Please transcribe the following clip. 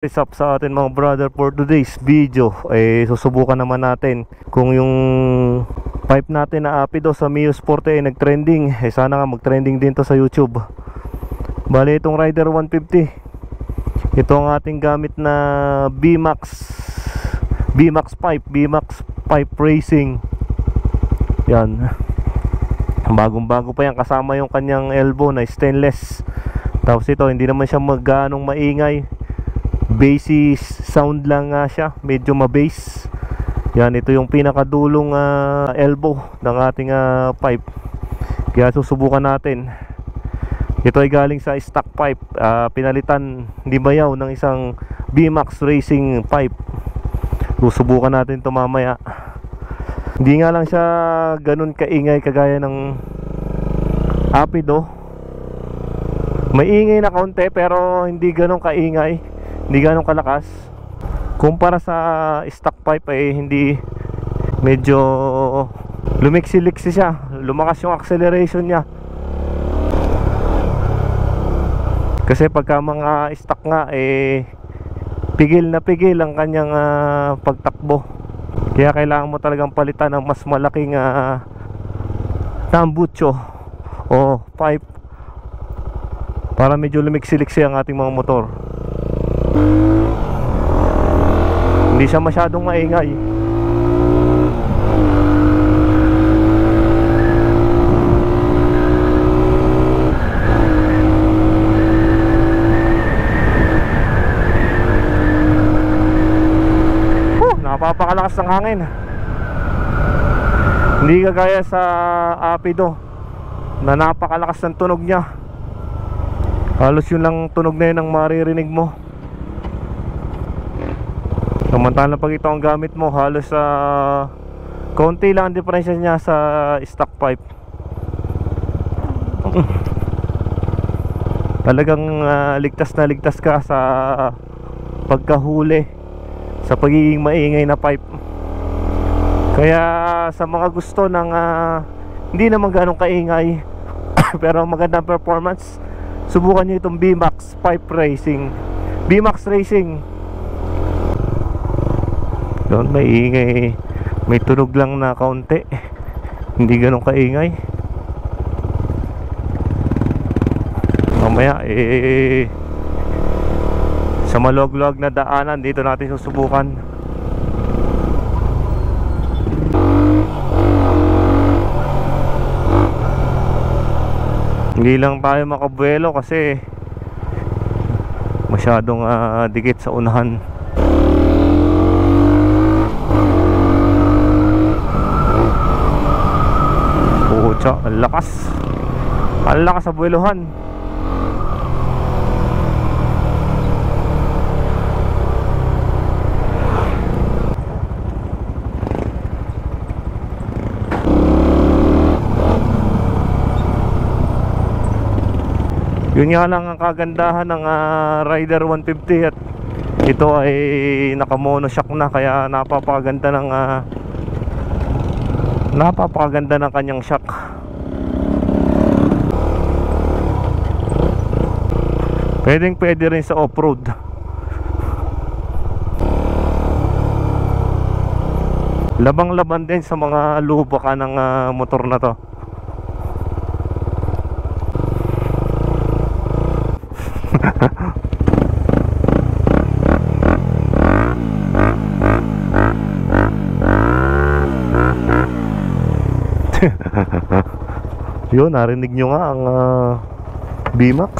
What's up sa atin mga brother, for today's video susubukan naman natin kung yung pipe natin na Apido sa Miyos Forte ay nag-trending. Sana nga mag-trending din to sa YouTube. Bale, itong Rider 150, ito ang ating gamit na BMAX pipe racing. Yan, bagong bago pa yan, kasama yung kanyang elbow na stainless. Tapos ito, hindi naman siya ganong maingay, basis sound lang nga siya, medyo ma-bass. Yan, ito yung pinakadulong elbow ng ating pipe. Kaya susubukan natin. Ito ay galing sa stock pipe, pinalitan, hindi bayaw, ng isang BMAX racing pipe. Susubukan natin ito mamaya. Hindi nga lang siya ganun kaingay kagaya ng Apido. May ingay na kaunti pero hindi ganun kaingay, hindi ganun kalakas. Kumpara sa stock pipe ay hindi, medyo lumiksi-liksi siya, lumakas yung acceleration niya. Kasi pagka mga stock nga pigil na pigil ang kanyang pagtakbo. Kaya kailangan mo talagang palitan ng mas malaking tambucho o pipe para medyo lumiksi-liksi ang ating mga motor. Hindi siya masyadong maingay. Napapakalakas ng hangin. Hindi kagaya sa Apido na napakalakas ng tunog niya. Halos yun lang tunog na yun ang maririnig mo. Samantalang pag ito ang gamit mo, halos konti lang ang diferensya niya sa stock pipe. Talagang ligtas na ligtas ka sa pagkahuli sa pagiging maingay na pipe. Kaya sa mga gusto ng hindi naman ganong kaingay pero magandang performance, subukan nyo itong BMAX pipe racing, BMAX racing. Doon may ingay, may tunog lang na kaunti, hindi ganong kaingay. Mamaya sa malog-log na daanan dito natin susubukan. Hindi lang tayo makabuelo kasi masyadong dikit sa unahan. Pucha, ang lakas sa buweluhan. Yun nga lang ang kagandahan ng Rider 150, at ito ay naka-monoshock na, kaya napapakaganda ng kanyang shock. Pwede rin sa off-road. Labang-laban din sa mga lubakan ng motor na to. Yun, narinig nyo nga ang BMAX.